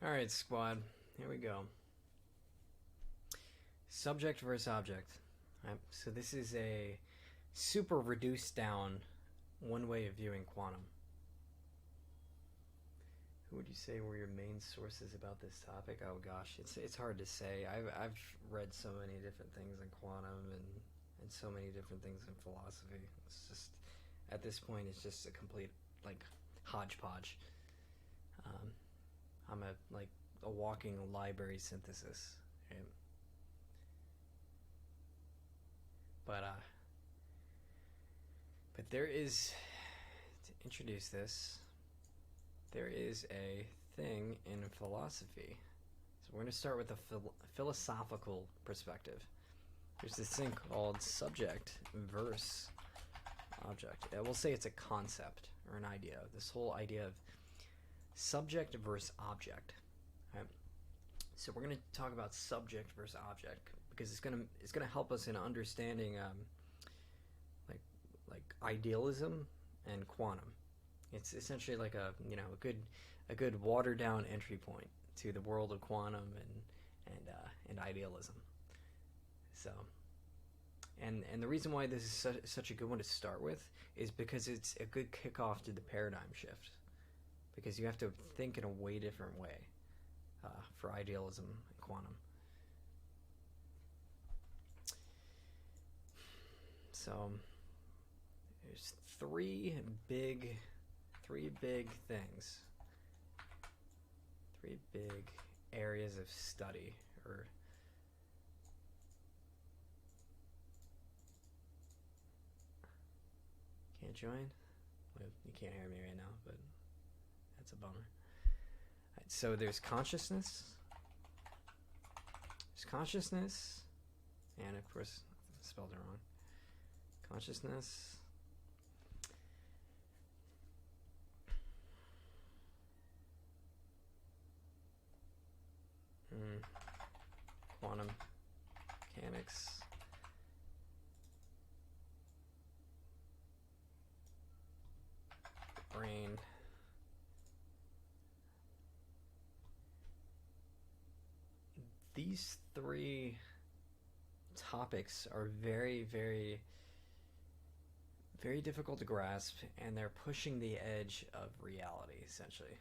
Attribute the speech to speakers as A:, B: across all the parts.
A: Alright, squad. Here we go. Subject versus object. So this is a super reduced down one way of viewing quantum. Who would you say were your main sources about this topic? Oh gosh, it's hard to say. I've read so many different things in quantum and so many different things in philosophy. It's just at this point it's just a complete like hodgepodge. Um, I'm a walking library synthesis. Right? But but there is, to introduce this, there is a thing in philosophy. So we're going to start with a philosophical perspective. There's this thing called subject versus object. We'll say it's a concept or an idea. This whole idea of subject versus object. Right? So we're going to talk about subject versus object because it's gonna help us in understanding like like idealism and quantum. It's essentially like a good watered down entry point to the world of quantum and idealism. So and the reason why this is such a good one to start with is because it's a good kickoff to the paradigm shift. Because you have to think in a way different way for idealism and quantum. So there's three big things, three big areas of study. Or can't join? Well, you can't hear me right now, but that's a bummer. Right, so there's consciousness. There's consciousness, and of course, I spelled it wrong. Consciousness. Quantum mechanics. Brain. These three topics are very, very, very difficult to grasp, and they're pushing the edge of reality, essentially.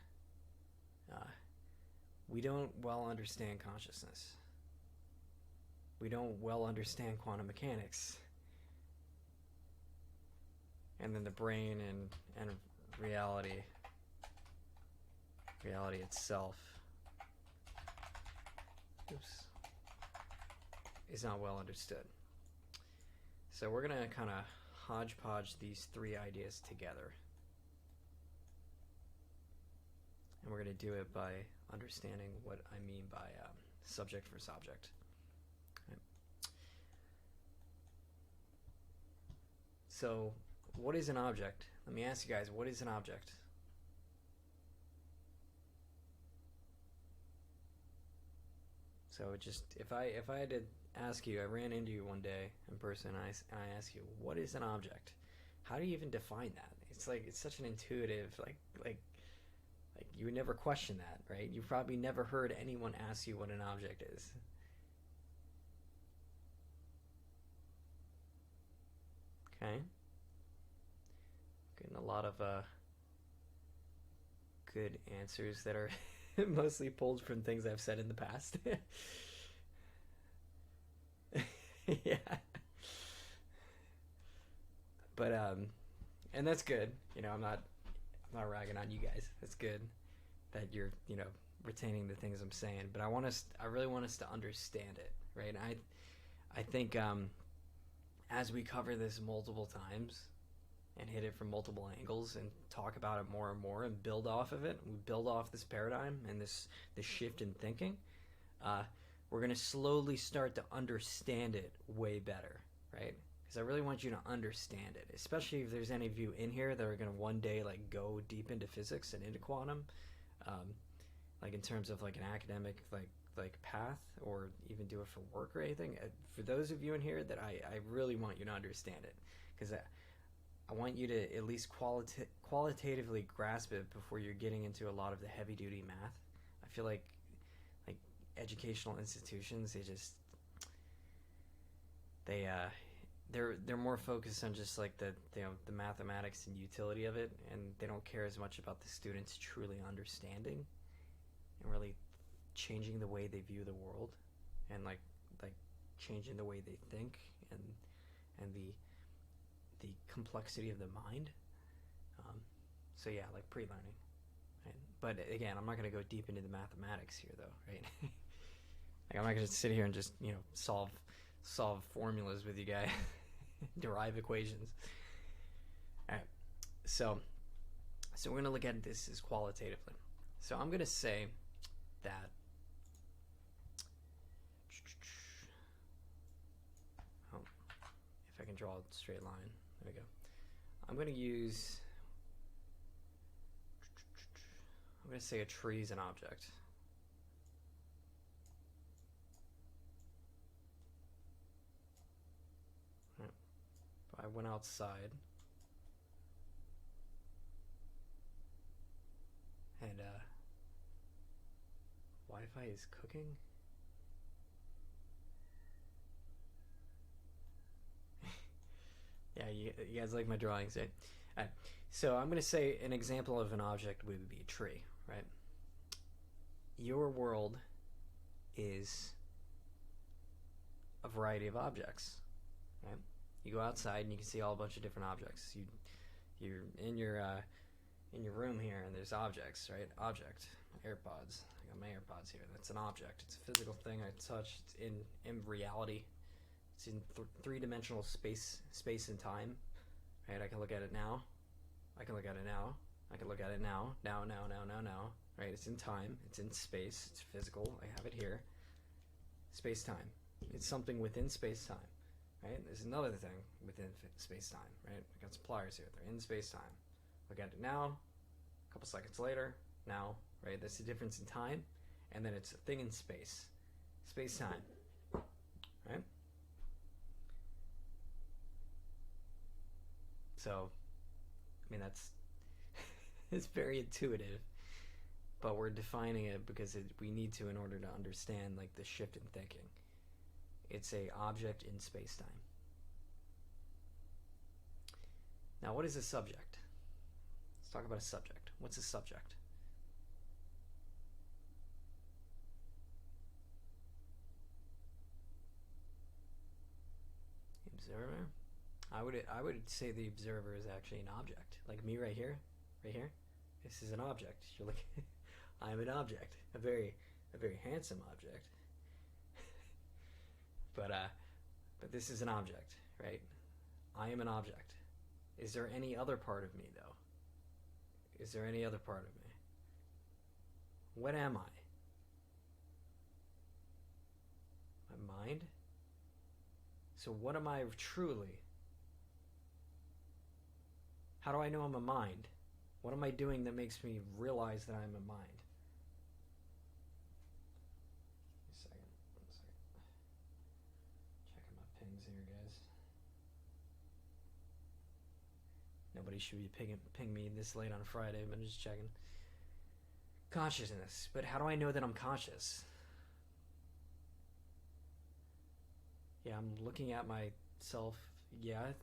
A: Uh, we don't well understand consciousness. We don't well understand quantum mechanics. And then the brain and reality itself, is not well understood. So we're going to kind of hodgepodge these three ideas together. And we're going to do it by understanding what I mean by subject versus object. Right. So what is an object? Let me ask you guys, what is an object? So just if I had to ask you, I ran into you one day in person, and I asked you, what is an object? How do you even define that? It's such an intuitive like you would never question that, right? You've probably never heard anyone ask you what an object is. Okay, getting a lot of good answers that are mostly pulled from things I've said in the past. Yeah, but and that's good. I'm not ragging on you guys. That's good that you're retaining the things I'm saying. But I really want us to understand it, right? And I think as we cover this multiple times and hit it from multiple angles and talk about it more and more and build off of it, we build off this paradigm and this shift in thinking. Uh, we're gonna slowly start to understand it way better, right? Because I really want you to understand it, especially if there's any of you in here that are gonna one day like go deep into physics and into quantum, um, like in terms of like an academic like path or even do it for work or anything. For those of you in here that I really want you to understand it because I want you to at least qualitatively grasp it before you're getting into a lot of the heavy duty math, I feel like educational institutions, they're more focused on just like the mathematics and utility of it, and they don't care as much about the students truly understanding and really changing the way they view the world, and like changing the way they think, and the complexity of the mind. So yeah, like pre-learning. Right? But again, I'm not going to go deep into the mathematics here, though, right? Like I'm not going to sit here and just solve formulas with you guys, derive equations. All right, so we're going to look at this as qualitatively. So I'm going to say that if I can draw a straight line, there we go. I'm going to say a tree is an object. Right. If I went outside and Wi-Fi is cooking. Yeah, you guys like my drawings, right? All right. So I'm going to say an example of an object would be a tree, right? Your world is a variety of objects, right? You go outside and you can see all a bunch of different objects. You're in your room here, and there's objects, right? Object, AirPods. I got my AirPods here. That's an object. It's a physical thing I touch. It's in reality. It's in three-dimensional space and time, right? I can look at it now. I can look at it now. I can look at it now. Now. Right? It's in time. It's in space. It's physical. I have it here. Space-time. It's something within space-time, right? There's another thing within space-time, right? I got some pliers here. They're in space-time. Look at it now. A couple seconds later. Now, right? That's the difference in time. And then it's a thing in space. Space-time, right? So, I mean, that's it's very intuitive, but we're defining it because we need to in order to understand like the shift in thinking. It's a object in space-time. Now, what is a subject? Let's talk about a subject. What's a subject? The observer. I would say the observer is actually an object. Like me right here. This is an object. You're looking. I'm an object. A very handsome object. but this is an object, right? I am an object. Is there any other part of me, though? Is there any other part of me? What am I? My mind? So what am I truly? How do I know I'm a mind? What am I doing that makes me realize that I'm a mind? One second. Checking my pings here, guys. Nobody should be ping me this late on Friday, but I'm just checking. Consciousness. But how do I know that I'm conscious? Yeah, I'm looking at myself,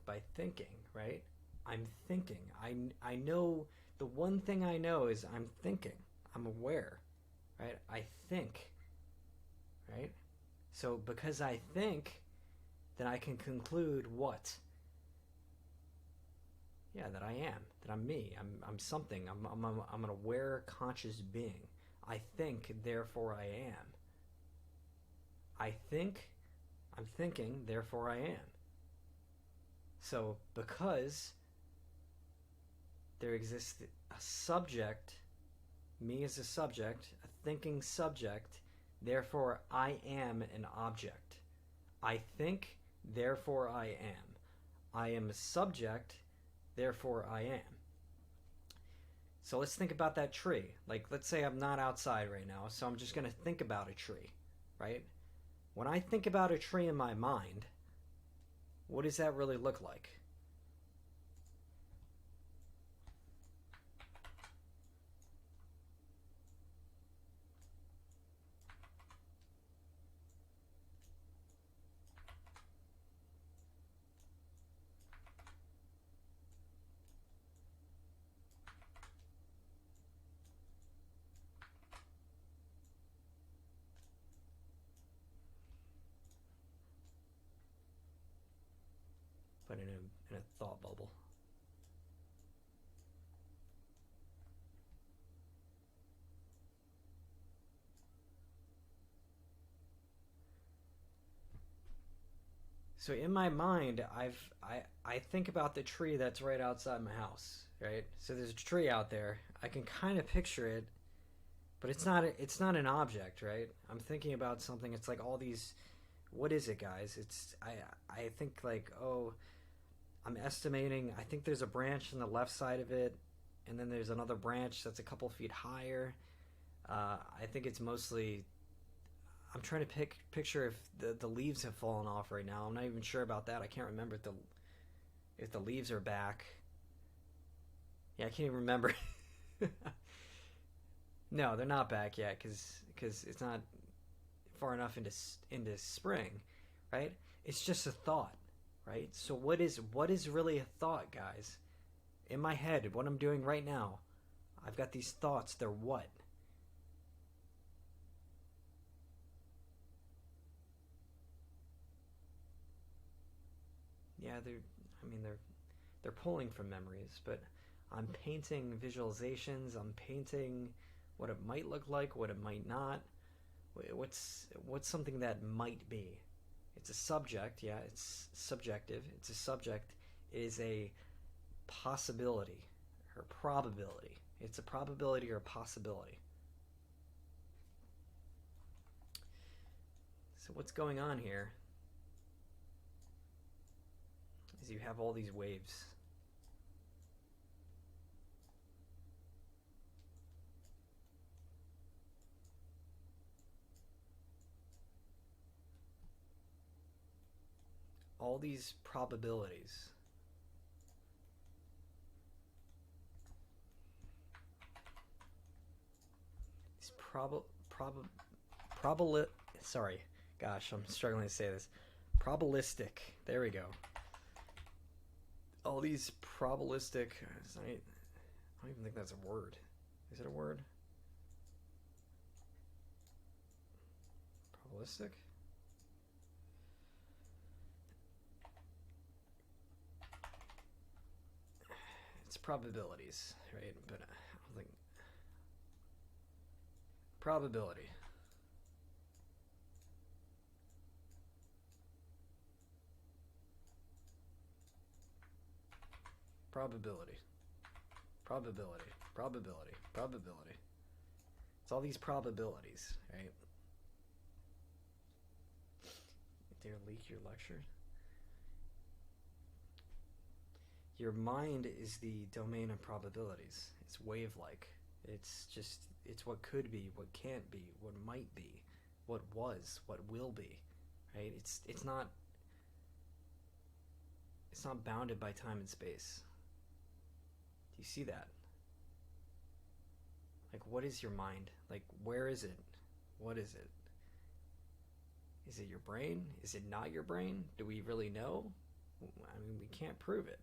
A: by thinking, right? I'm thinking. I know, the one thing I know is I'm thinking. I'm aware, right? I think, right? So because I think, then I can conclude what? Yeah, that I am, that I'm me. I'm something. I'm an aware, conscious being. I think, therefore I am. I think, I'm thinking, therefore I am. So because there exists a subject, me as a subject, a thinking subject, therefore I am an object. I think, therefore I am. I am a subject, therefore I am. So let's think about that tree. Like, let's say I'm not outside right now, so I'm just going to think about a tree, right? When I think about a tree in my mind, what does that really look like? So in my mind, I think about the tree that's right outside my house, right? So there's a tree out there. I can kind of picture it, but it's not an object, right? I'm thinking about something. It's like all these. What is it, guys? I think like, oh, I'm estimating. I think there's a branch on the left side of it, and then there's another branch that's a couple feet higher. I think it's mostly. I'm trying to picture if the leaves have fallen off right now. I'm not even sure about that. I can't remember if the leaves are back. Yeah, I can't even remember. No, they're not back yet because it's not far enough into spring, right? It's just a thought, right? So what is really a thought, guys? In my head, what I'm doing right now, I've got these thoughts. They're what? Yeah, they're pulling from memories, but I'm painting visualizations. I'm painting what it might look like, what it might not. What's something that might be? It's a subject, yeah, it's subjective. It's a subject. It is a possibility or probability. It's a probability or a possibility. So what's going on here is you have all these waves. All these probabilities. These sorry, gosh, I'm struggling to say this. Probabilistic. There we go. All these probabilistic. I don't even think that's a word. Is it a word? Probabilistic? It's probabilities, right? But I don't think. Probability. Probability. Probability. Probability. Probability. It's all these probabilities, right? Dare leak your lecture? Your mind is the domain of probabilities. It's wave-like. It's what could be, what can't be, what might be, what was, what will be, right? It's not bounded by time and space. Do you see that? Like, what is your mind? Like, where is it? What is it? Is it your brain? Is it not your brain? Do we really know? I mean, we can't prove it.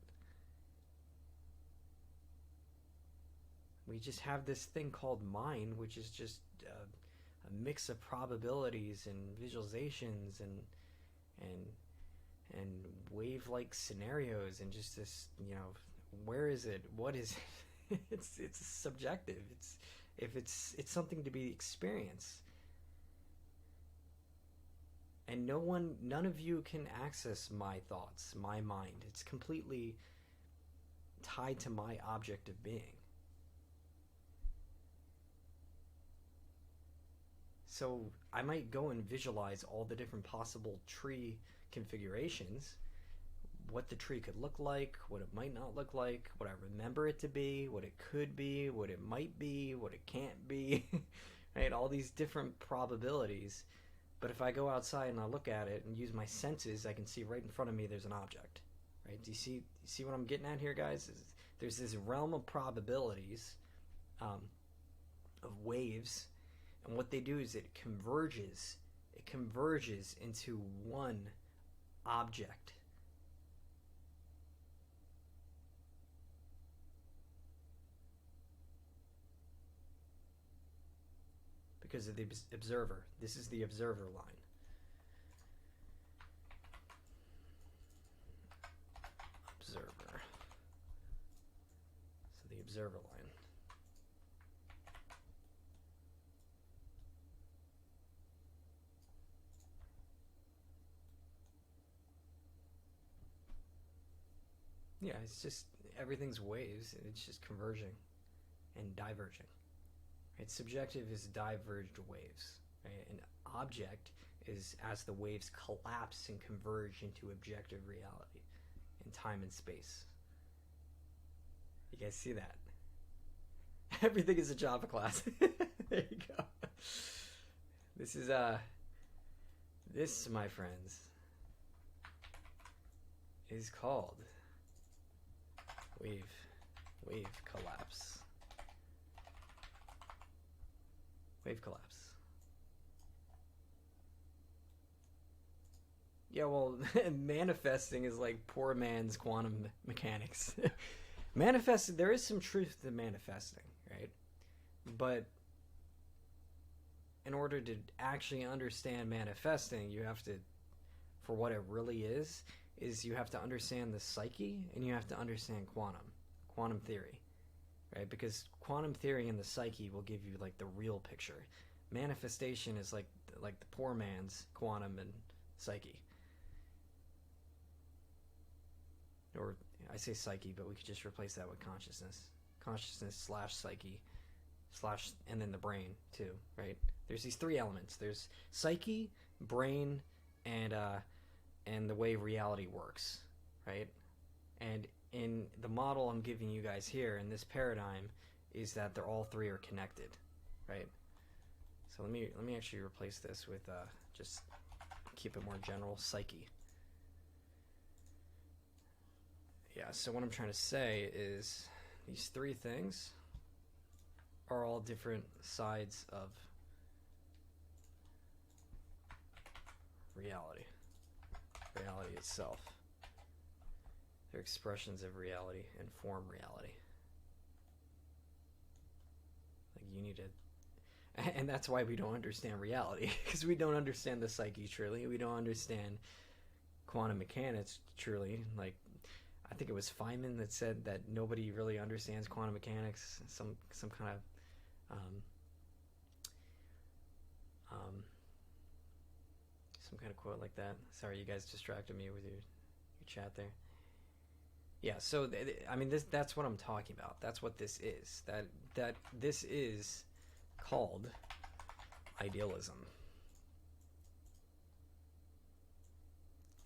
A: We just have this thing called mind, which is just a mix of probabilities and visualizations and and wave-like scenarios and just this, where is it? What is it? It's subjective. It's something to be experienced, and none of you can access my thoughts, my mind. It's completely tied to my object of being. So I might go and visualize all the different possible tree configurations, what the tree could look like, what it might not look like, what I remember it to be, what it could be, what it might be, what it can't be, right? All these different probabilities. But if I go outside and I look at it and use my senses, I can see right in front of me there's an object, right? Do you see what I'm getting at here, guys? There's this realm of probabilities, of waves, and what they do is it converges into one object. Because of the observer. This is the observer line. Observer. So the observer line. Yeah, it's just everything's waves, and it's just converging and diverging. Right? Subjective is diverged waves. Right? An object is as the waves collapse and converge into objective reality in time and space. You guys see that? Everything is a Java class. There you go. This is this, my friends, is called wave collapse. Wave collapse. Yeah, well, manifesting is like poor man's quantum mechanics. There is some truth to manifesting, right? But in order to actually understand manifesting, you have to, for what it really is you have to understand the psyche and you have to understand quantum theory, right? Because quantum theory and the psyche will give you like the real picture. Manifestation is like the poor man's quantum and psyche. Or I say psyche, but we could just replace that with consciousness. Consciousness / psyche / and then the brain too, right? There's these three elements. There's psyche, brain, and the way reality works, right? And in the model I'm giving you guys here in this paradigm is that they're all three are connected, right? So let me actually replace this with just keep it more general, psyche. Yeah, so what I'm trying to say is these three things are all different sides of reality itself. They're expressions of reality and form reality. Like you need to, and that's why we don't understand reality, because we don't understand the psyche truly. We don't understand quantum mechanics truly. Like I think it was Feynman that said that nobody really understands quantum mechanics. Some kind of some kind of quote like that. Sorry, you guys distracted me with your chat there. Yeah, so I mean that's what I'm talking about. That's what this is. That this is called idealism.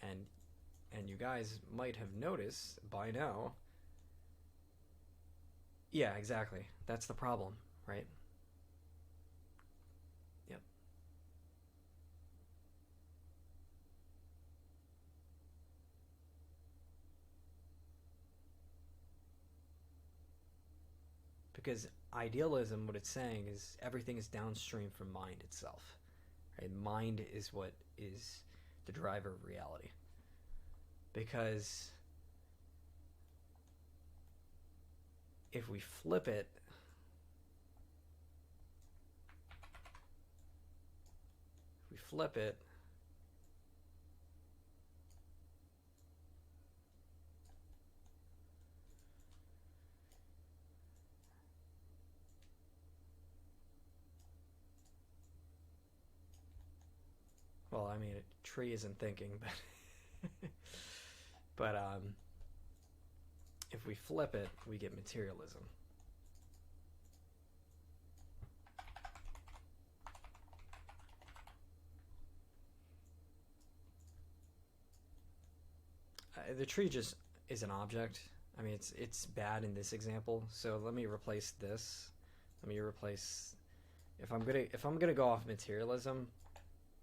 A: And you guys might have noticed by now. Yeah, exactly. That's the problem, right? Yep. Because idealism, what it's saying is everything is downstream from mind itself. Right? Mind is what is the driver of reality. Because if we flip it, well, I mean, a tree isn't thinking, but if we flip it, we get materialism. The tree just is an object. I mean, it's bad in this example. So let me replace this. Let me replace. If I'm gonna go off materialism,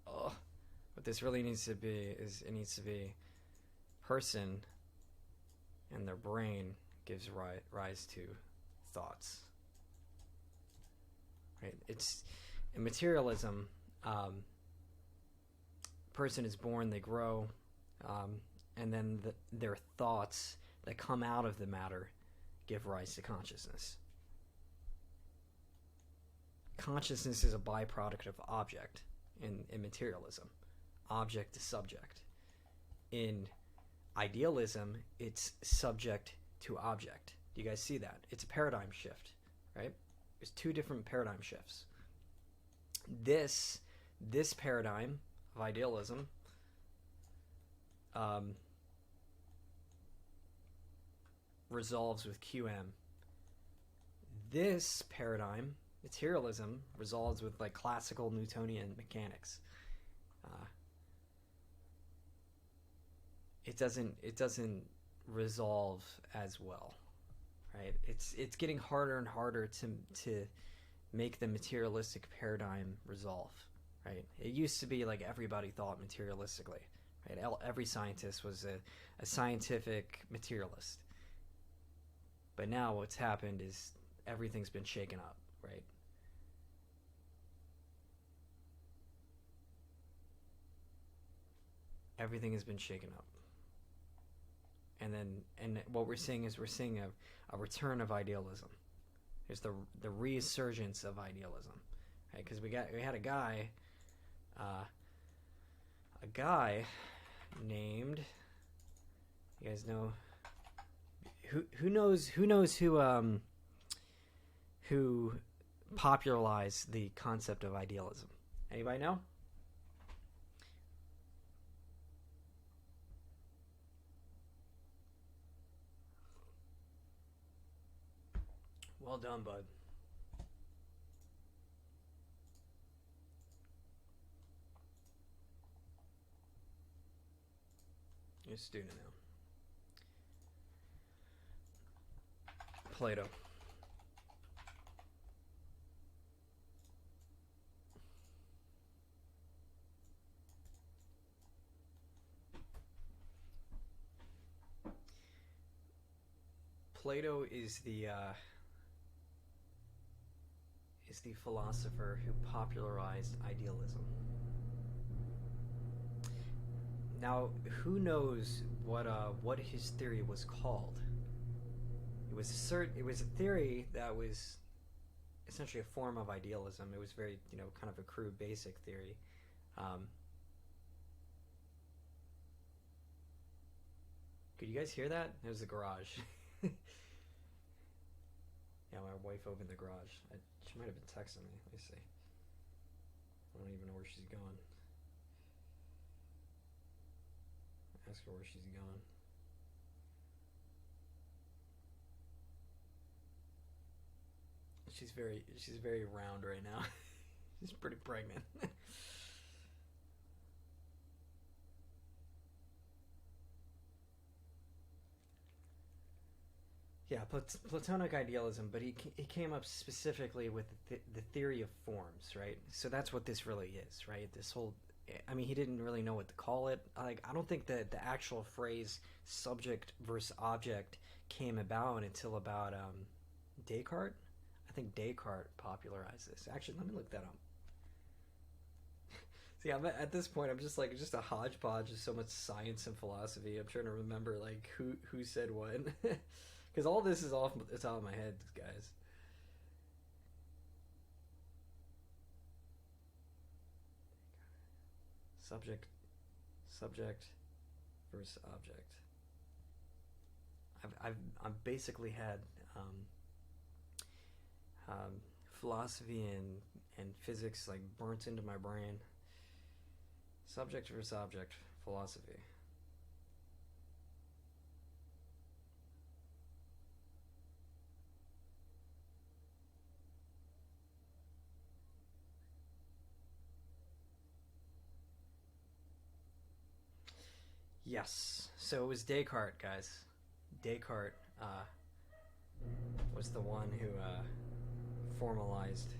A: what this really needs to be is it needs to be person and their brain gives rise to thoughts. Right? It's in materialism. Person is born, they grow, and then their thoughts that come out of the matter give rise to consciousness. Consciousness is a byproduct of object in materialism. Object to subject. In idealism, it's subject to object. Do you guys see that? It's a paradigm shift, right? There's two different paradigm shifts. This paradigm of idealism resolves with QM. This paradigm, materialism, resolves with like classical Newtonian mechanics. It doesn't resolve as well, right? It's getting harder and harder to make the materialistic paradigm resolve, right? It used to be like everybody thought materialistically, right? Every scientist was a scientific materialist. But now what's happened is everything's been shaken up, right? Everything has been shaken up. And what we're seeing is a return of idealism. There's the resurgence of idealism, right? Because we had a guy named, you guys know, who knows who popularized the concept of idealism? Anybody know? Well done, bud. You're a student now. Plato. Plato is the philosopher who popularized idealism. Now, who knows what his theory was called? It was a theory that was essentially a form of idealism. It was very, kind of a crude, basic theory. Could you guys hear that? It was the garage. Yeah, my wife opened the garage. She might have been texting me. Let me see. I don't even know where she's going. Ask her where she's going. She's very round right now. She's pretty pregnant. Yeah, Platonic idealism, but he came up specifically with the theory of forms, right? So that's what this really is, right? This whole, I mean, he didn't really know what to call it. Like, I don't think that the actual phrase subject versus object came about until about Descartes. I think Descartes popularized this. Actually, let me look that up. See, at this point, I'm just a hodgepodge of so much science and philosophy. I'm trying to remember like who said what. Because all this is off the top of my head, guys. Subject versus object. I've basically had philosophy and physics like burnt into my brain. Subject versus object philosophy. Yes. So it was Descartes, guys. Descartes was the one who formalized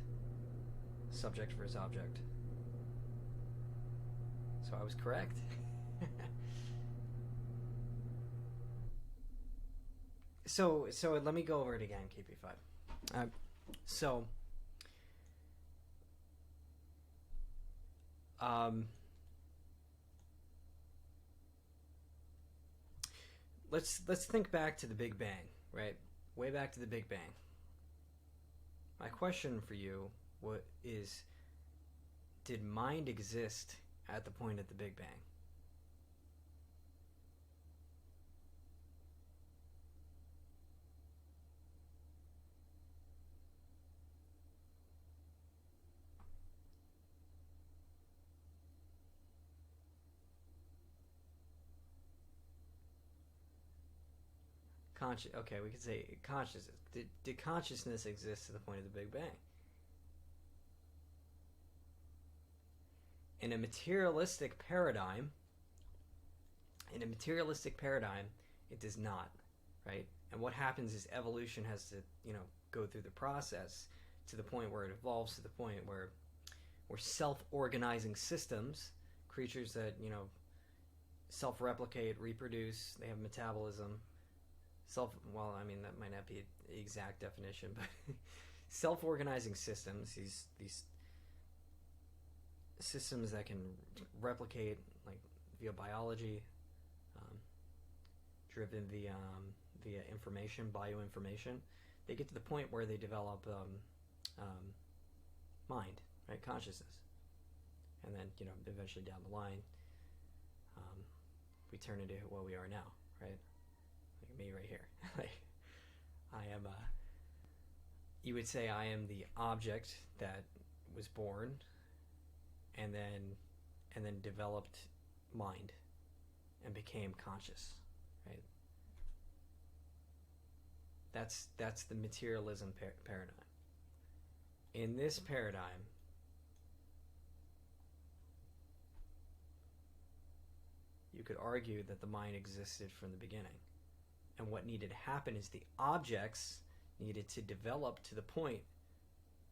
A: subject versus object. So I was correct. So let me go over it again, KP5. So let's think back to the Big Bang, right? Way back to the Big Bang. My question for you is, did mind exist at the point of the Big Bang? Okay, we could say consciousness. Did consciousness exist to the point of the Big Bang? In a materialistic paradigm, it does not, right? And what happens is evolution has to, go through the process to the point where it evolves to the point where we're self-organizing systems, creatures that, self-replicate, reproduce, they have metabolism. Well, I mean, that might not be the exact definition, but self-organizing systems, these systems that can replicate, like, via biology, driven via information, bioinformation, they get to the point where they develop mind, right, consciousness. And then, eventually down the line, we turn into what we are now, right? Like me right here. Like, I am you would say I am the object that was born and then developed mind and became conscious, right? That's the materialism paradigm. In this paradigm, you could argue that the mind existed from the beginning. And what needed to happen is the objects needed to develop to the point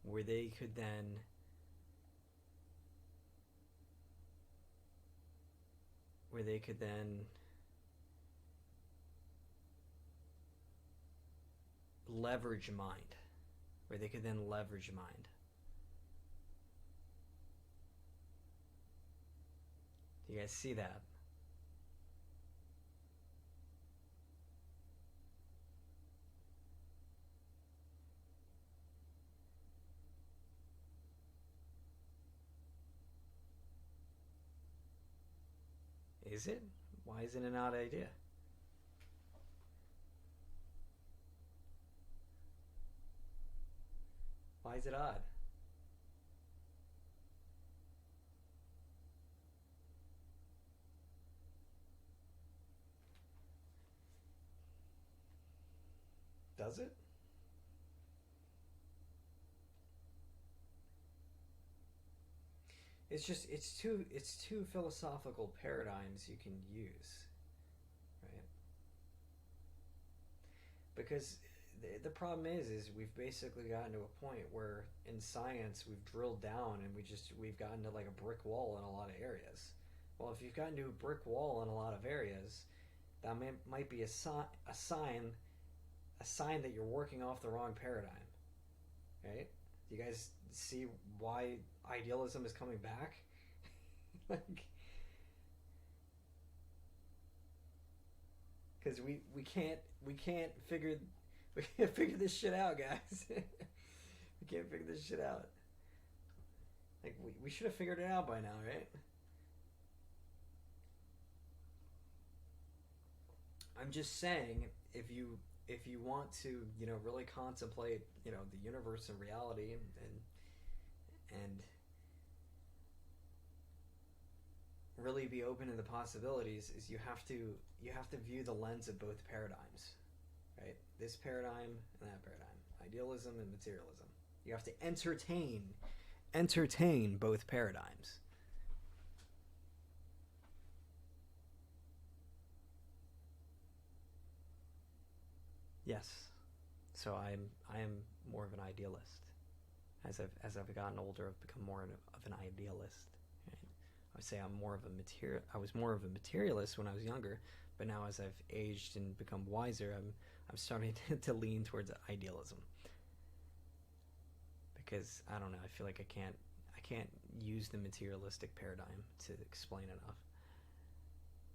A: where they could then leverage mind. Do you guys see that? Is it? Why is it an odd idea? Why is it odd? Does it? It's two philosophical paradigms you can use, right? Because the problem is we've basically gotten to a point where in science we've drilled down and we've gotten to like a brick wall in a lot of areas. Well, if you've gotten to a brick wall in a lot of areas, that might be a sign that you're working off the wrong paradigm, right? Do you guys see why idealism is coming back? Like, because we can't figure this shit out, guys. We can't figure this shit out. Like, we should have figured it out by now, right? I'm just saying, if you want to, really contemplate, the universe and reality and really be open to the possibilities, is you have to view the lens of both paradigms, right? This paradigm and that paradigm, idealism and materialism. You have to entertain both paradigms. Yes. So I am more of an idealist. As I've gotten older, I've become more of an idealist. Right? I would say I was more of a materialist when I was younger, but now as I've aged and become wiser, I'm starting to lean towards idealism. Because I don't know, I feel like I can't use the materialistic paradigm to explain enough.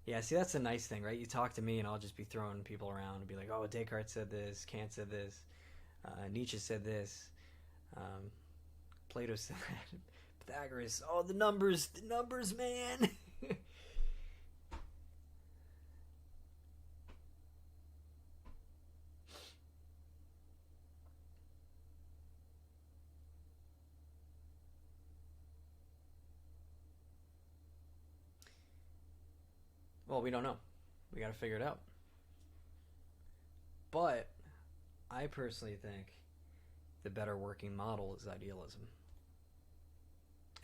A: Yeah, see, that's a nice thing, right? You talk to me and I'll just be throwing people around and be like, oh, Descartes said this, Kant said this, Nietzsche said this, Plato said that, Pythagoras, oh, the numbers, man. Well, we don't know. We got to figure it out. But I personally think the better working model is idealism.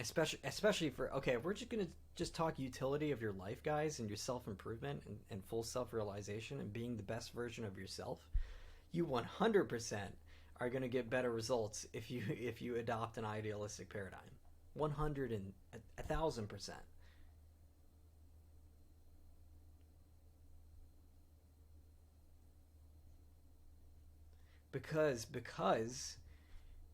A: Especially for, okay, if we're just gonna just talk utility of your life, guys, and your self-improvement and full self-realization and being the best version of yourself, you 100% are going to get better results if you adopt an idealistic paradigm. 100 and 1,000%. Because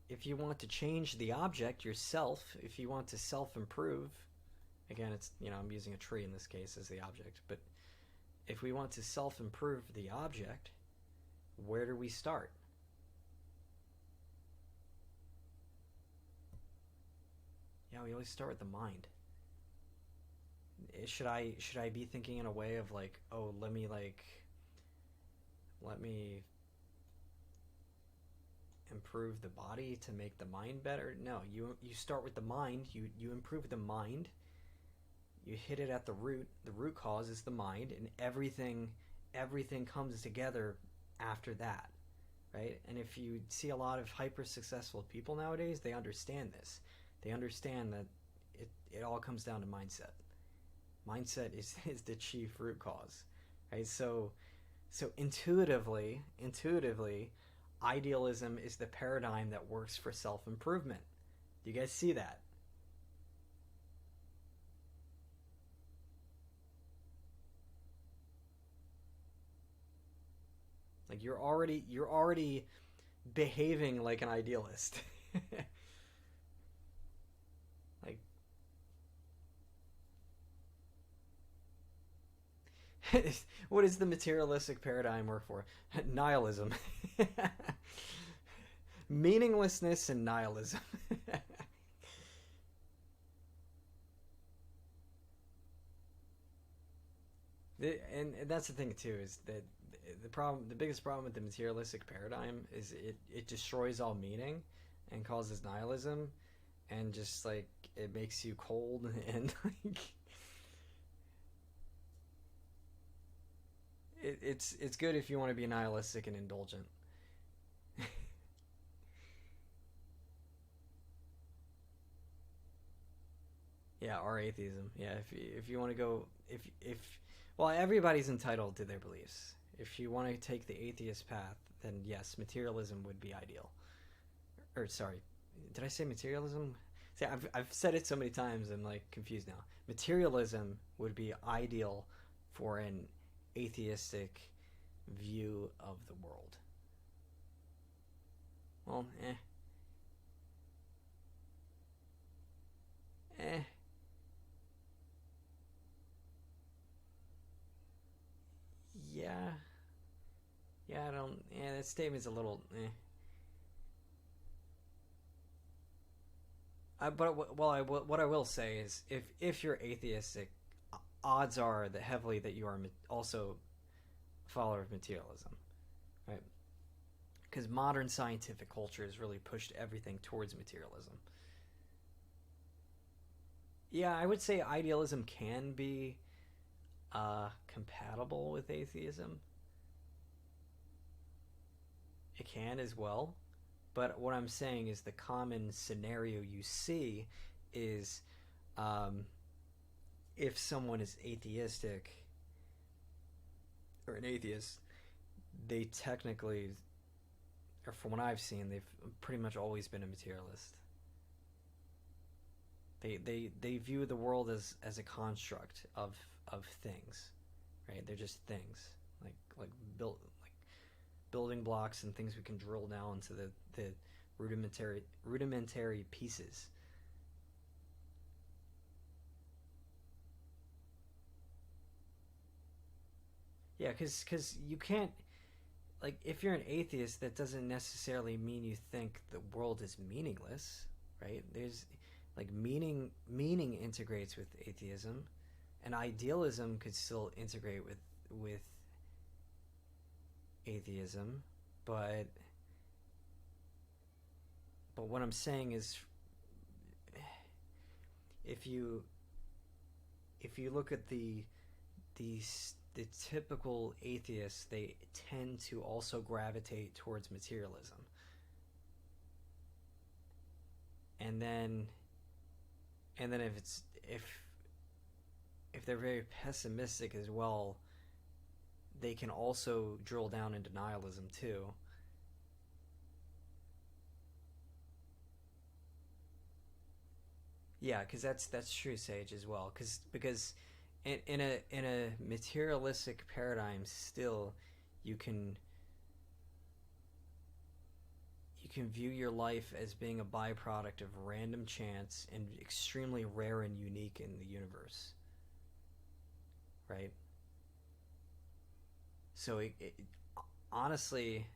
A: if you want to change the object yourself, if you want to self-improve, again, it's, I'm using a tree in this case as the object, but if we want to self-improve the object, where do we start? Yeah, we always start with the mind. Should I be thinking in a way of like, oh, let me improve the body to make the mind better? No, you start with the mind. You improve the mind. You hit it at the root. The root cause is the mind, and everything comes together after that, right? And if you see a lot of hyper successful people nowadays, they understand this. They understand that it all comes down to mindset. Mindset is the chief root cause, right? So intuitively, idealism is the paradigm that works for self-improvement. Do you guys see that? Like you're already behaving like an idealist. Like, what is the materialistic paradigm work for? Nihilism. Meaninglessness and nihilism. And that's the thing too, is that the biggest problem with the materialistic paradigm is it destroys all meaning and causes nihilism, and just like it makes you cold and like it's good if you want to be nihilistic and indulgent. Yeah, or atheism. Yeah, if you want to go, if well, everybody's entitled to their beliefs. If you want to take the atheist path, then yes, materialism would be ideal. Or sorry, did I say materialism? See, I've said it so many times, I'm like confused now. Materialism would be ideal for an atheistic view of the world. Well, eh, yeah, yeah. I don't. Yeah, that statement's a little. What I will say is, if you're atheistic, odds are that heavily that you are also a follower of materialism, right? Because modern scientific culture has really pushed everything towards materialism. Yeah, I would say idealism can be compatible with atheism. It can as well. But what I'm saying is the common scenario you see is, um, if someone is atheistic or an atheist, they technically, or from what I've seen, they've pretty much always been a materialist. They view the world as a construct of things, right? They're just things, like built like building blocks and things we can drill down into the rudimentary pieces. Yeah, because you can't, like, if you're an atheist, that doesn't necessarily mean you think the world is meaningless, right? There's like meaning integrates with atheism, and idealism could still integrate with atheism, but what I'm saying is, if you if you look at the the typical atheists, they tend to also gravitate towards materialism. And then if they're very pessimistic as well, they can also drill down into nihilism too. Yeah, because that's true, Sage, as well. Because in a materialistic paradigm, still you can you can view your life as being a byproduct of random chance and extremely rare and unique in the universe, right? So honestly,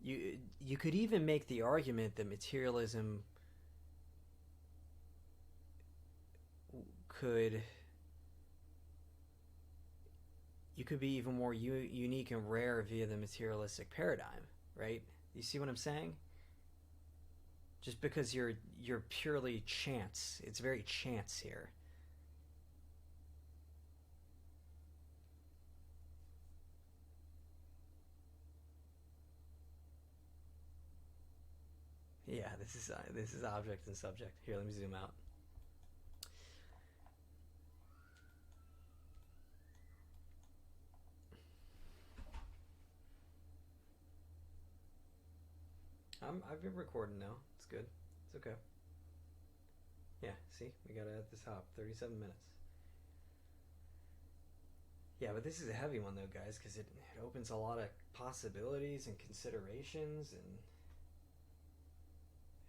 A: you could even make the argument that materialism could you could be even more unique and rare via the materialistic paradigm, right? You see what I'm saying? Just because you're purely chance, it's very chance here. Yeah, this is object and subject. Here, let me zoom out. I've been recording now. It's good. It's okay. Yeah, see, we got it at the top. 37 minutes. Yeah, but this is a heavy one though, guys, because it opens a lot of possibilities and considerations and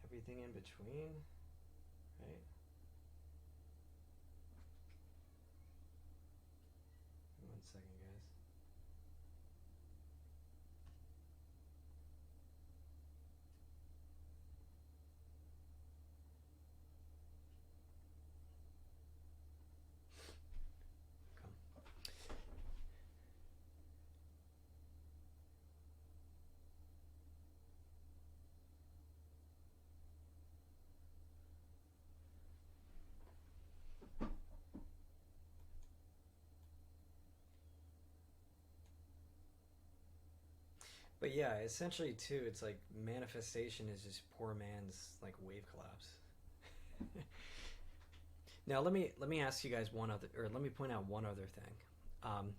A: everything in between, right? One second, guys. But yeah, essentially too, it's like manifestation is just poor man's like wave collapse. Now let me ask you guys one other, or let me point out one other thing. Um,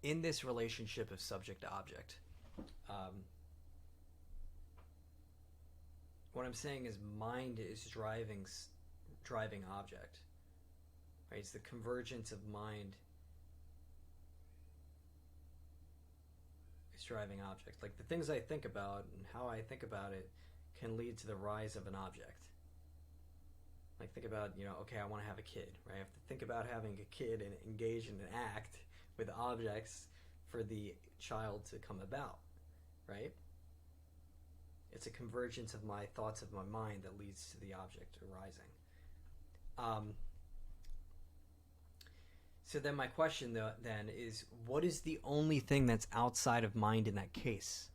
A: in this relationship of subject to object, um, what I'm saying is mind is driving object. Right? It's the convergence of mind is driving object. Like the things I think about and how I think about it can lead to the rise of an object. Like think about, okay, I want to have a kid, right? I have to think about having a kid and engage in an act with objects for the child to come about, right? It's a convergence of my thoughts of my mind that leads to the object arising. So then my question then is, what is the only thing that's outside of mind in that case?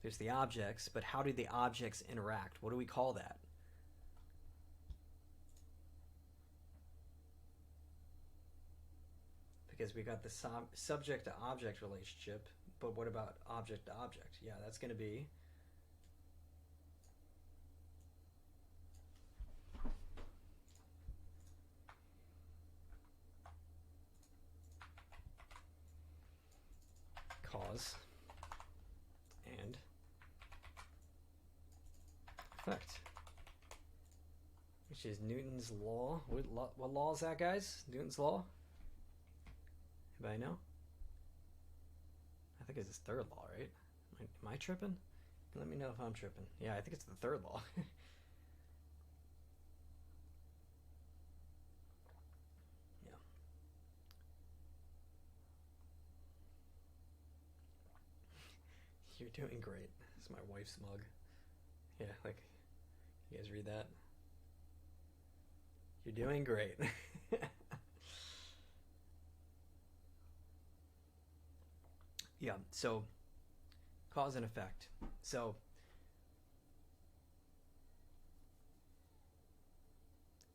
A: There's the objects, but how do the objects interact? What do we call that? Because we got the subject to object relationship, but what about object to object? Yeah, that's going to be cause and effect, which is Newton's law. What law is that, guys? Newton's law? Anybody know? I think it's his third law, right? Am I tripping? Let me know if I'm tripping. Yeah, I think it's the third law. Yeah. You're doing great. It's my wife's mug. Yeah, like, you guys read that? You're doing great. Yeah, so cause and effect. So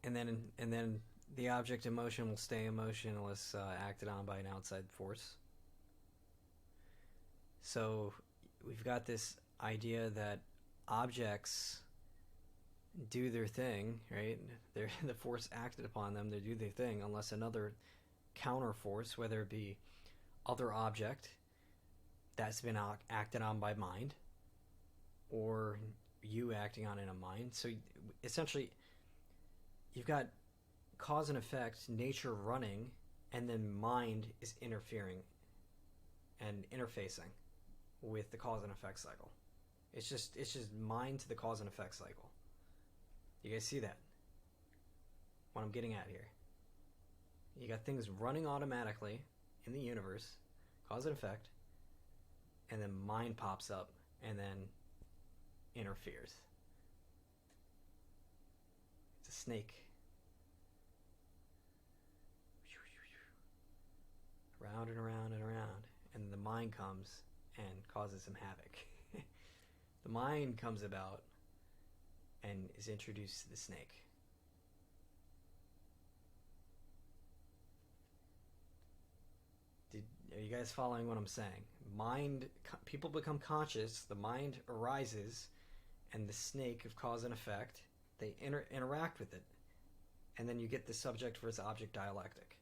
A: and then the object in motion will stay in motion unless acted on by an outside force. So we've got this idea that objects do their thing, right? They're, the force acted upon them, they do their thing unless another counter force, whether it be other object that's been acted on by mind, or you acting on it in a mind. So essentially, you've got cause and effect, nature running, and then mind is interfering and interfacing with the cause and effect cycle. It's just mind to the cause and effect cycle. You guys see that? What I'm getting at here. You got things running automatically in the universe, cause and effect, and then mind pops up and then interferes. It's a snake. Around and around and around. And the mind comes and causes some havoc. The mind comes about and is introduced to the snake. Are you guys following what I'm saying? People become conscious, the mind arises, and the snake of cause and effect, they interact with it. And then you get the subject versus object dialectic.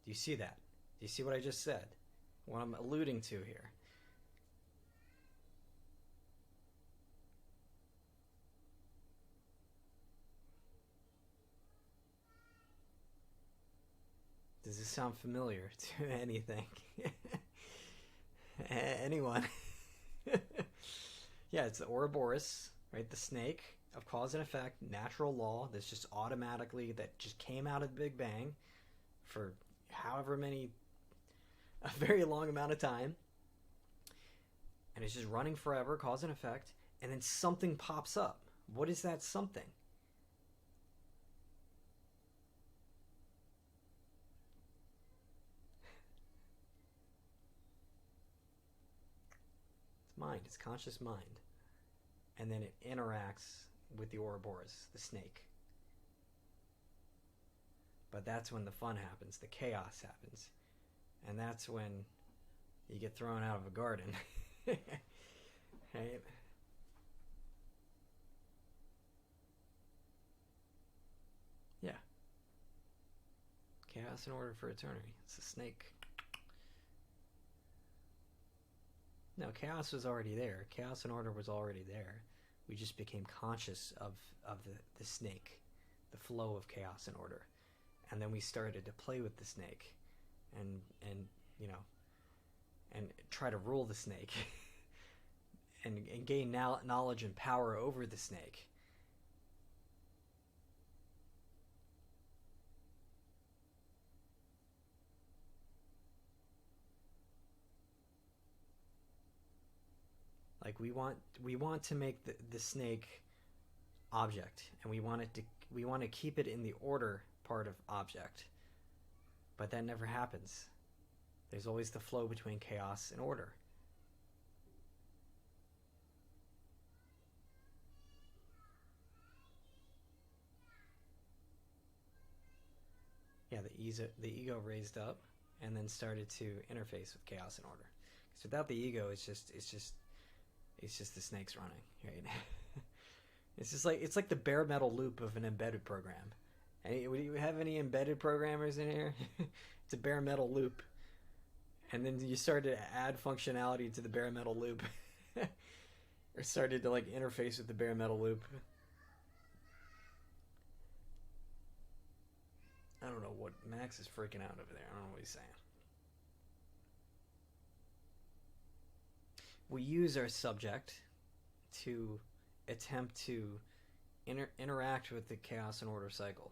A: Do you see that? Do you see what I just said? What I'm alluding to here? Does this sound familiar to anything? Anyone? Yeah, it's the Ouroboros, right? The snake of cause and effect, natural law that's just automatically, that just came out of the Big Bang for however many, a very long amount of time. And it's just running forever, cause and effect. And then something pops up. What is that something? Mind, it's conscious mind. And then it interacts with the Ouroboros, the snake. But that's when the fun happens, the chaos happens. And that's when you get thrown out of a garden. Right? Yeah. Chaos in order for eternity. It's a snake. No, chaos was already there. Chaos and order was already there. We just became conscious of the snake, the flow of chaos and order. And then we started to play with the snake and you know, and try to rule the snake and gain knowledge and power over the snake. Like we want to make the snake object, and we want to keep it in the order part of object. But that never happens. There's always the flow between chaos and order. Yeah, the ego raised up and then started to interface with chaos and order. Because without the ego, it's just the snakes running, right? It's like the bare metal loop of an embedded program. Would you have any embedded programmers in here? It's a bare metal loop, and then you start to add functionality to the bare metal loop, or started to like interface with the bare metal loop. I don't know what Max is freaking out over there. I don't know what he's saying. We use our subject to attempt to interact with the chaos and order cycle.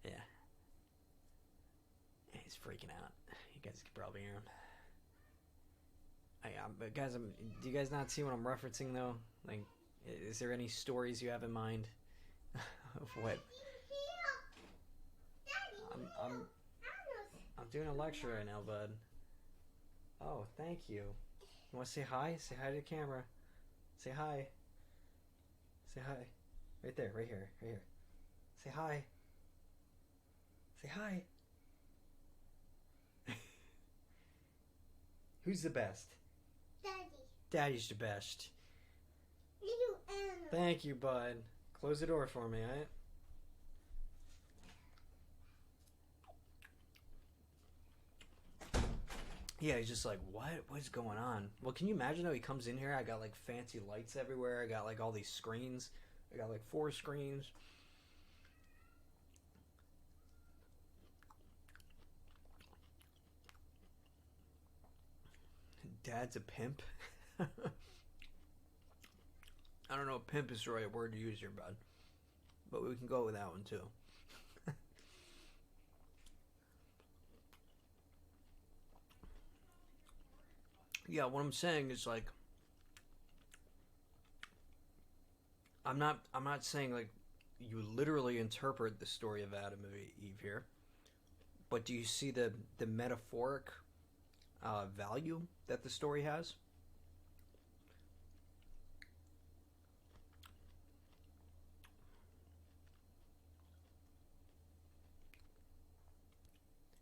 A: Yeah. He's freaking out. You guys can probably hear him. But guys, do you guys not see what I'm referencing though? Like, is there any stories you have in mind of what? I'm doing a lecture right now, bud. Oh, thank you. You want to say hi? Say hi to the camera. Say hi. Say hi. Right there, right here, right here. Say hi. Say hi. Who's the best?
B: Daddy.
A: Daddy's the best.
B: Little animal.
A: Thank you, bud. Close the door for me, alright? Yeah, he's just like, what's going on? Well, can you imagine though, he comes in here, I got like fancy lights everywhere, I got like all these screens, I got like 4 screens. Dad's a pimp. I don't know if pimp is the right word to use here, bud, but we can go with that one too. Yeah, what I'm saying is like, I'm not saying like you literally interpret the story of Adam and Eve here, but do you see the metaphoric value that the story has?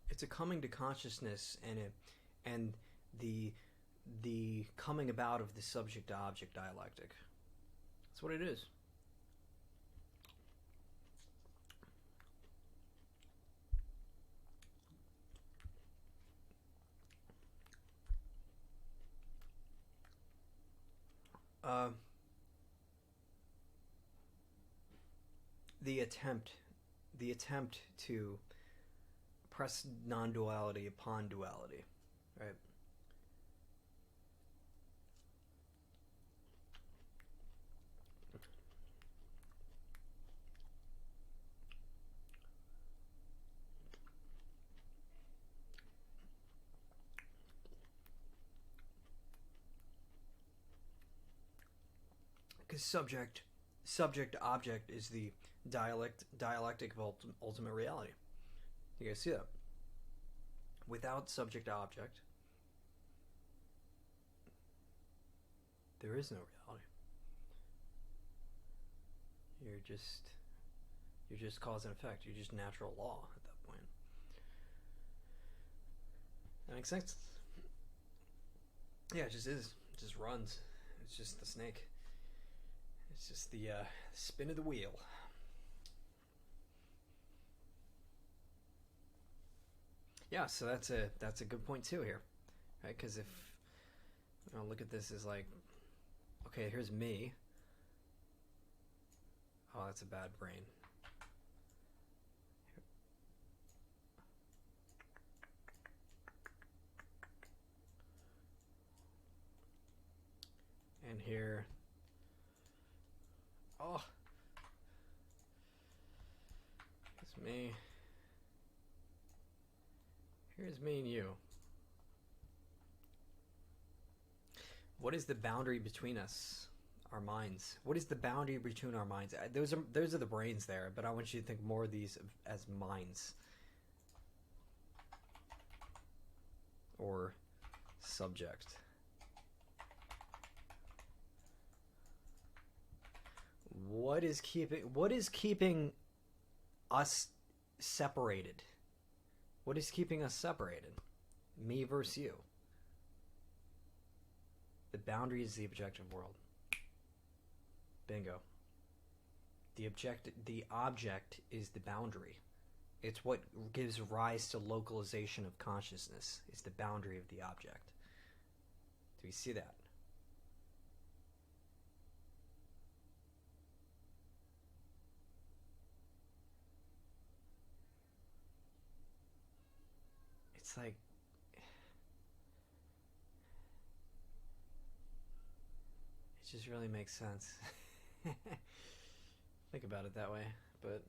A: It's a coming to consciousness and the coming about of the subject to object dialectic. That's what it is. Uh, the attempt to press non-duality upon duality, right? Because subject object is the dialectic of ultimate reality. You guys see that? Without subject object, there is no reality. You're just cause and effect. You're just natural law at that point. That makes sense? Yeah, it just is. It just runs. It's just the snake. It's just the spin of the wheel. Yeah, so that's a good point too here, right? Because if look at this as like, okay, here's me. Oh, that's a bad brain. And here, oh, it's me. Here's me and you. What is the boundary between us, our minds? What is the boundary between our minds? Those are the brains there, but I want you to think more of these as minds or subject. What is keeping us separated? What is keeping us separated? Me versus you. The boundary is the objective world. Bingo. The object is the boundary. It's what gives rise to localization of consciousness. It's the boundary of the object. Do we see that? It's like it just really makes sense. Think about it that way, but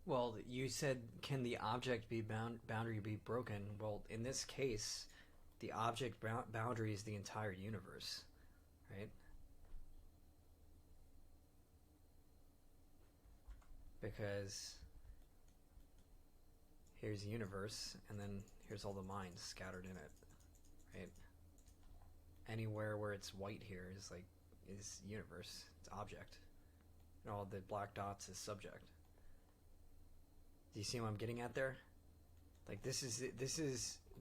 A: well, you said, can the object be boundary be broken? Well, in this case, the object boundary is the entire universe, right? Because here's the universe, and then here's all the minds scattered in it, right? Anywhere where it's white here is universe, it's object, and all the black dots is subject. Do you see what I'm getting at there? Like this is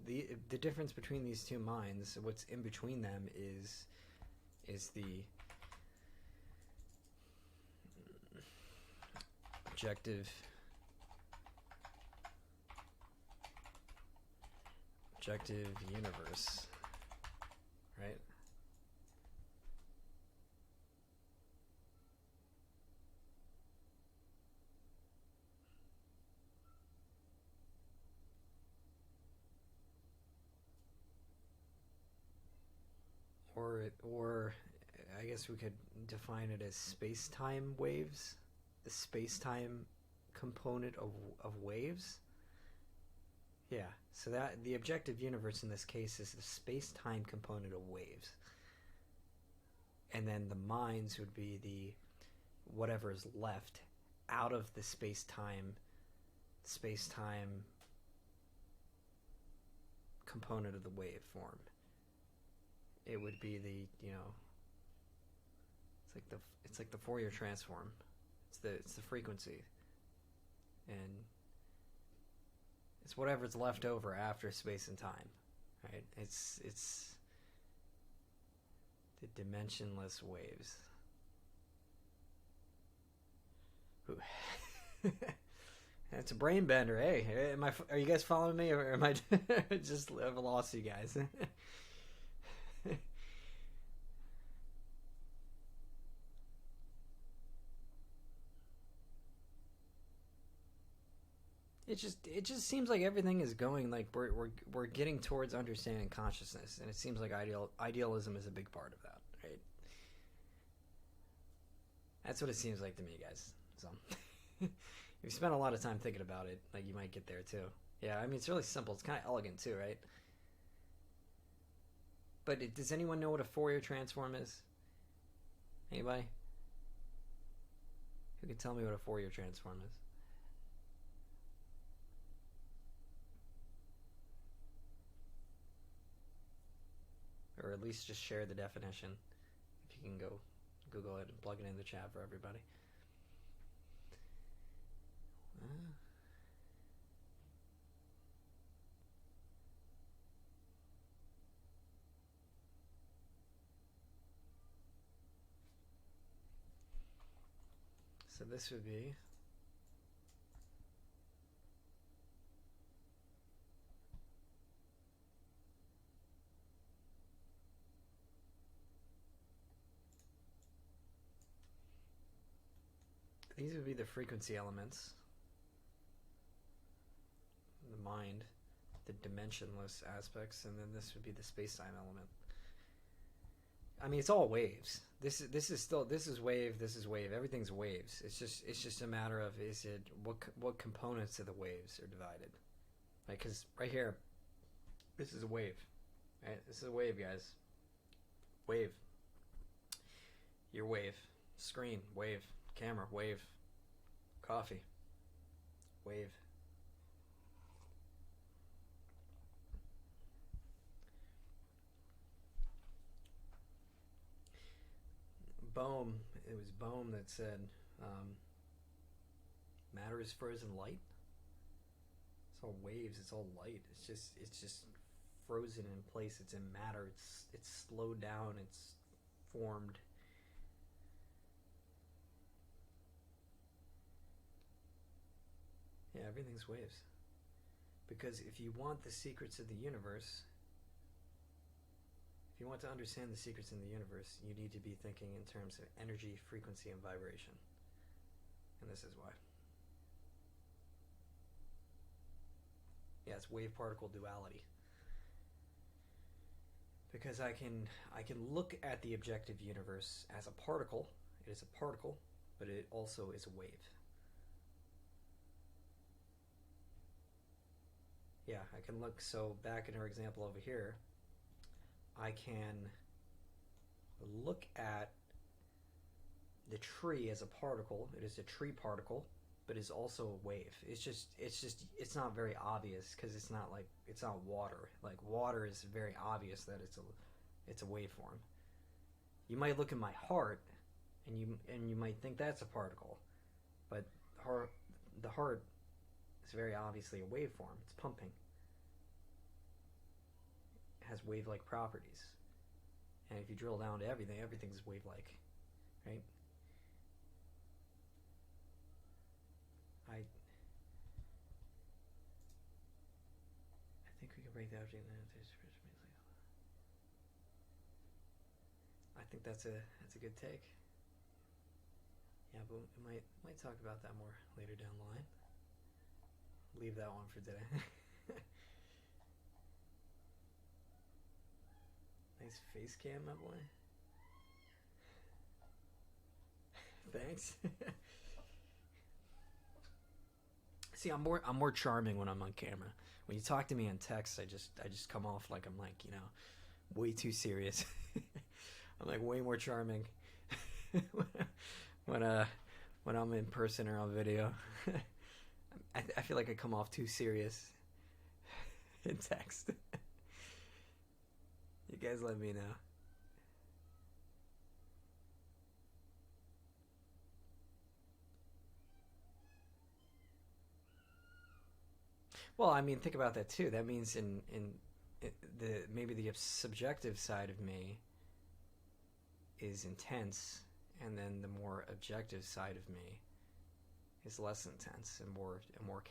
A: the difference between these two minds. What's in between them is the objective universe, right? Or I guess we could define it as space-time waves, the space-time component of waves. Yeah, so that the objective universe in this case is the space-time component of waves. And then the minds would be the whatever is left out of the space-time component of the waveform. It would be it's like the Fourier transform. It's the frequency, and it's whatever's left over after space and time, right? It's the dimensionless waves. It's a brain bender. Hey, are you guys following me, or am I just I've lost you guys? It just seems like everything is going like we're getting towards understanding consciousness, and it seems like idealism is a big part of that, right? That's what it seems like to me, guys. So if you spend a lot of time thinking about it, like you might get there too. Yeah, I mean it's really simple. It's kind of elegant too, right? But does anyone know what a Fourier transform is? Anybody? Who can tell me what a Fourier transform is? Or at least just share the definition. If you can go Google it and plug it in the chat for everybody. So this would be these would be the frequency elements, the mind, the dimensionless aspects, and then this would be the space-time element. I mean, it's all waves. This is wave. Everything's waves. It's just a matter of what components of the waves are divided. Like, because right here, this is a wave. Right? This is a wave, guys. Wave. Your wave. Screen. Wave. Camera. Wave. Coffee. Wave. It was Bohm that said, matter is frozen light. It's all waves, it's all light. It's just frozen in place. It's in matter. It's slowed down. It's formed. Yeah, everything's waves. Because if you want the secrets of the universe, if you want to understand the secrets in the universe, you need to be thinking in terms of energy, frequency, and vibration. And this is why. Yeah, it's wave-particle duality. Because I can look at the objective universe as a particle. It is a particle, but it also is a wave. Yeah, I can look, so back in our example over here, I can look at the tree as a particle. It is a tree particle, but is also a wave. It's not very obvious because it's not water. Like water is very obvious that it's a waveform. You might look at my heart, and you might think that's a particle, but the heart is very obviously a waveform. It's pumping. It has wave-like properties, and if you drill down to everything, everything's wave-like, right? I think we can break that down. I think that's a good take. Yeah, but we might talk about that more later down the line. Leave that one for today. Nice face cam, my boy. Thanks. See, I'm more charming when I'm on camera. When you talk to me on text, I just come off like I'm like, way too serious. I'm like way more charming when I'm in person or on video. I feel like I come off too serious in text. You guys let me know. Well, I mean, think about that too. That means in maybe the subjective side of me is intense, and then the more objective side of me is less intense and more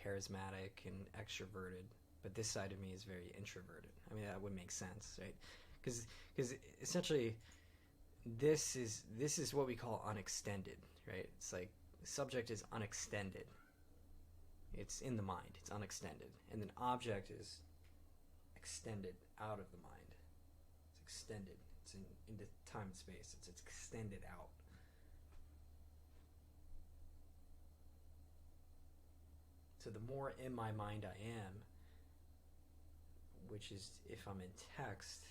A: charismatic and extroverted. But this side of me is very introverted. I mean, that would make sense, right? Because essentially, this is what we call unextended, right? It's like the subject is unextended. It's in the mind. It's unextended, and then object is extended out of the mind. It's extended. It's into time and space. It's extended out. So the more in my mind I am, which is if I'm in text,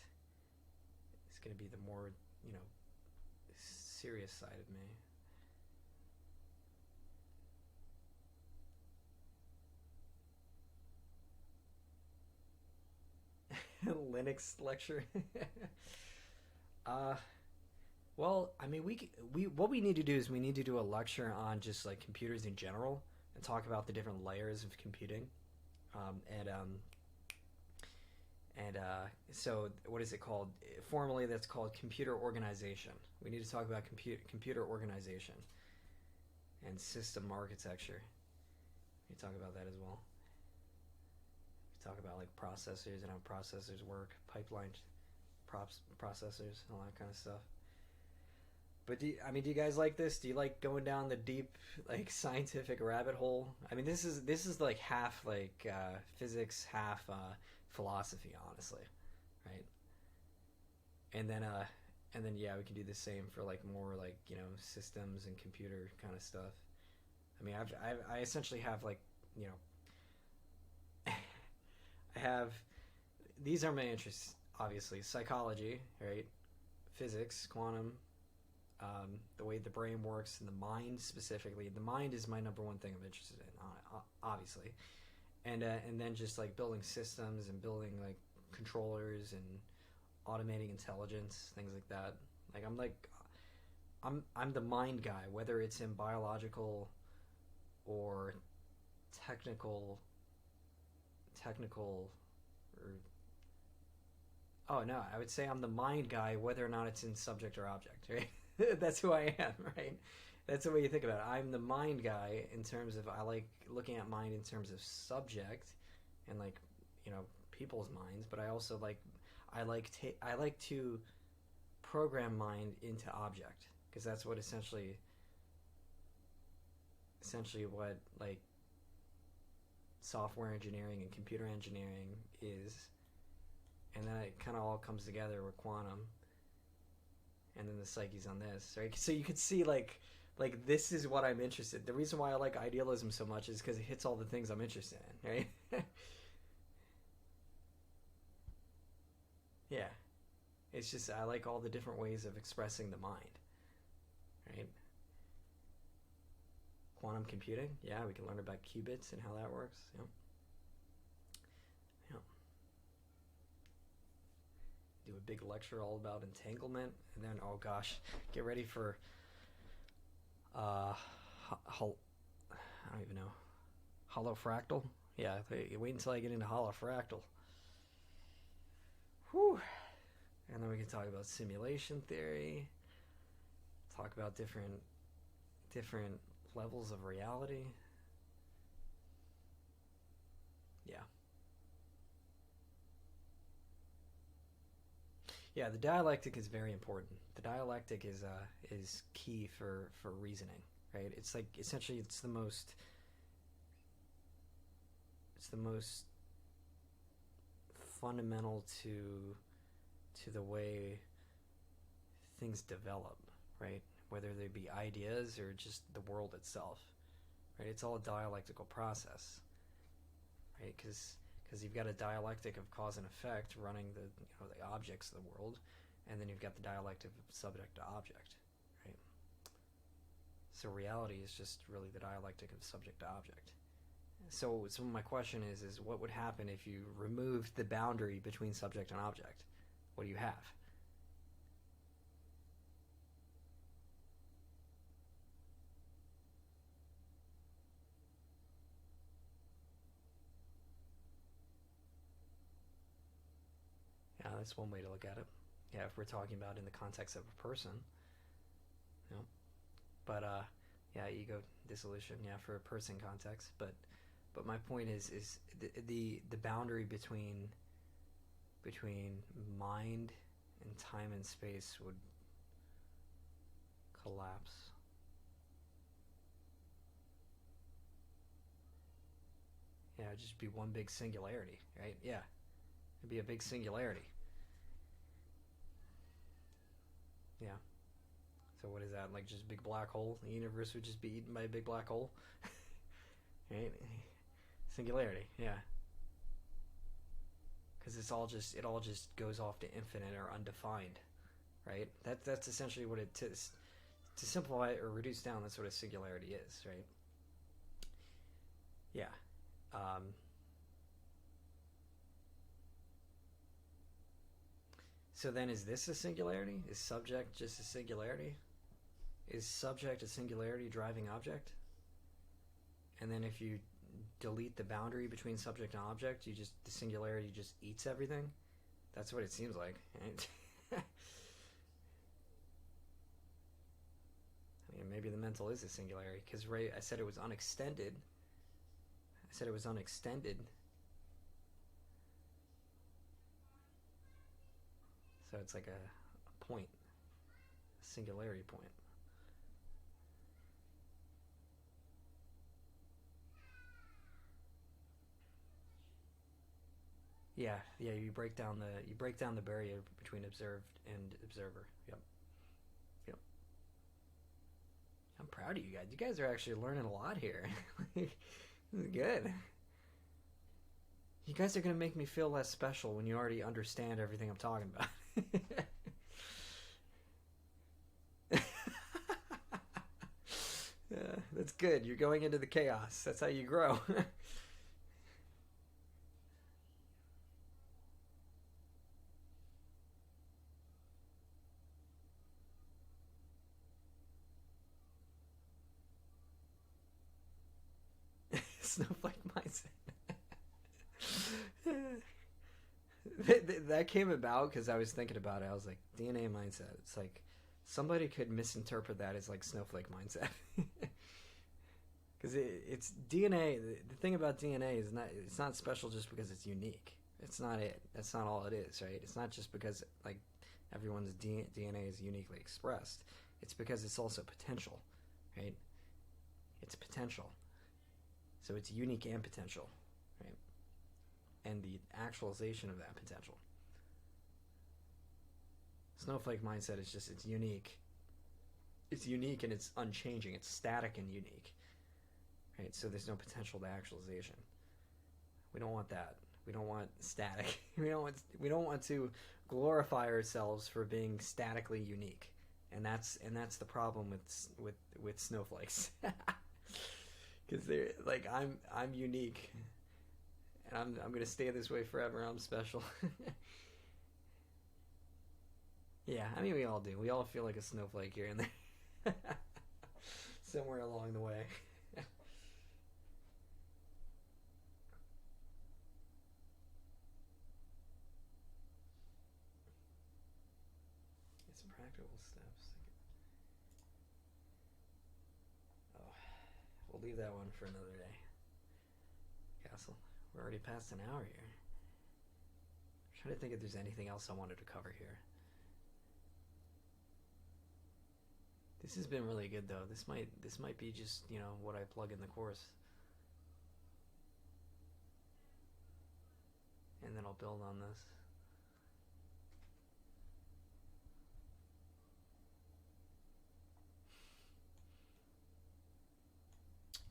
A: it's going to be the more, serious side of me. Linux lecture. Well, I mean, we what we need to do is we need to do a lecture on just like computers in general and talk about the different layers of computing. So what is it called? Formally, that's called computer organization. We need to talk about computer organization and system architecture. We talk about that as well. We talk about like processors and how processors work, pipeline processors, and all that kind of stuff. But do you guys like this? Do you like going down the deep, like scientific rabbit hole? I mean, this is like half like physics, half philosophy, honestly, right? And then yeah, we can do the same for like more like systems and computer kind of stuff. I mean, I essentially have like I have these are my interests, obviously: psychology, right? Physics, quantum. The way the brain works and the mind specifically. The mind is my number one thing I'm interested in, obviously, and then just like building systems and building like controllers and automating intelligence, things like that. Like I'm the mind guy, whether it's in biological or technical or no, I would say I'm the mind guy, whether or not it's in subject or object, right? That's who I am, right? That's the way you think about it. I'm the mind guy in terms of I like looking at mind in terms of subject and like people's minds, but I also I like to program mind into object, because that's what essentially what like software engineering and computer engineering is, and then it kind of all comes together with quantum. And then the psyche's on this, right? So you could see like this is what I'm interested in. The reason why I like idealism so much is because it hits all the things I'm interested in, right? Yeah. It's just I like all the different ways of expressing the mind, right? quantum computing. Yeah, we can learn about qubits and how that works. Yep. Yep. Do a big lecture all about entanglement, and then oh gosh, get ready for I don't even know, holofractal. Yeah, wait until I get into holofractal. Whew. And then we can talk about simulation theory. Talk about different levels of reality. Yeah. Yeah, the dialectic is very important. The dialectic is key for reasoning, right? It's like essentially it's the most fundamental to the way things develop, right? Whether they be ideas or just the world itself, right? It's all a dialectical process, right? Because you've got a dialectic of cause and effect running the objects of the world, and then you've got the dialectic of subject to object, right? So reality is just really the dialectic of subject to object. So my question is what would happen if you removed the boundary between subject and object? What do you have? Yeah, that's one way to look at it. Yeah, if we're talking about in the context of a person, you know. But yeah, ego dissolution, yeah, for a person context. But my point is the boundary between mind and time and space would collapse. Yeah, it'd just be one big singularity, right? Yeah, it'd be a big singularity. Yeah. So what is that? Like just a big black hole? The universe would just be eaten by a big black hole, right? Singularity. Yeah. Because it all just goes off to infinite or undefined, right? That's essentially what it is. To simplify it or reduce down, that's what a singularity is, right? Yeah. Um, so then, is this a singularity? Is subject just a singularity? Is subject a singularity driving object? And then if you delete the boundary between subject and object, the singularity just eats everything. That's what it seems like. I mean, maybe the mental is a singularity because I said it was unextended. I said it was unextended. So it's like a point, a singularity point. Yeah, yeah. You break down the barrier between observed and observer. Yep, yep. I'm proud of you guys. You guys are actually learning a lot here. This is good. You guys are gonna make me feel less special when you already understand everything I'm talking about. Yeah, that's good. You're going into the chaos. That's how you grow. Snowflake mindset. That came about because I was thinking about it. I was like, DNA mindset. It's like somebody could misinterpret that as like snowflake mindset. Because it's DNA. The thing about DNA is it's not special just because it's unique. It's not it. That's not all it is, right? It's not just because like everyone's DNA is uniquely expressed. It's because it's also potential, right? It's potential. So it's unique and potential, right? And the actualization of that potential. Snowflake mindset is just it's unique. It's unique and it's unchanging. It's static and unique, right? So there's no potential to actualization. We don't want that. We don't want static. We don't want to glorify ourselves for being statically unique, and that's the problem with snowflakes. You're like I'm unique, and I'm gonna stay this way forever. I'm special. Yeah, I mean we all do. We all feel like a snowflake here and there, somewhere along the way. Some practical steps. Oh, we'll leave that one for another day. Castle. We're already past an hour here. I'm trying to think if there's anything else I wanted to cover here. This has been really good though. This might be just, what I plug in the course. And then I'll build on this.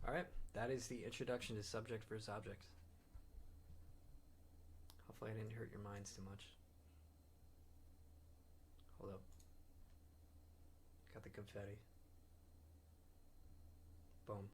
A: Alright, that is the introduction to subject versus object. Hopefully I didn't hurt your minds too much. Hold up. Got the confetti. Boom.